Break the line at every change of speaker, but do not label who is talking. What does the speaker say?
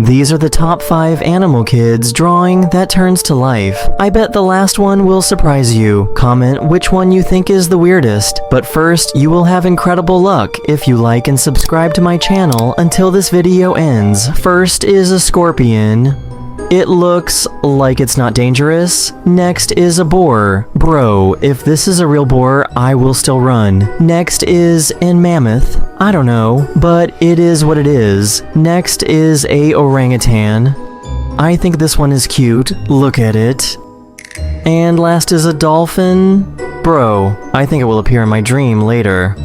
These are the top 5 animal kids drawing that turns to life. I bet the last one will surprise you. Comment which one you think is the weirdest. But first, you will have incredible luck if you like and subscribe to my channel until this video ends. First is a scorpion. It looks like it's not dangerous. Next is a boar. Bro, if this is a real boar, I will still run. Next is an mammoth. I don't know, but it is what it is. Next is a orangutan. I think this one is cute. Look at it. And last is a dolphin. Bro, I think it will appear in my dream later.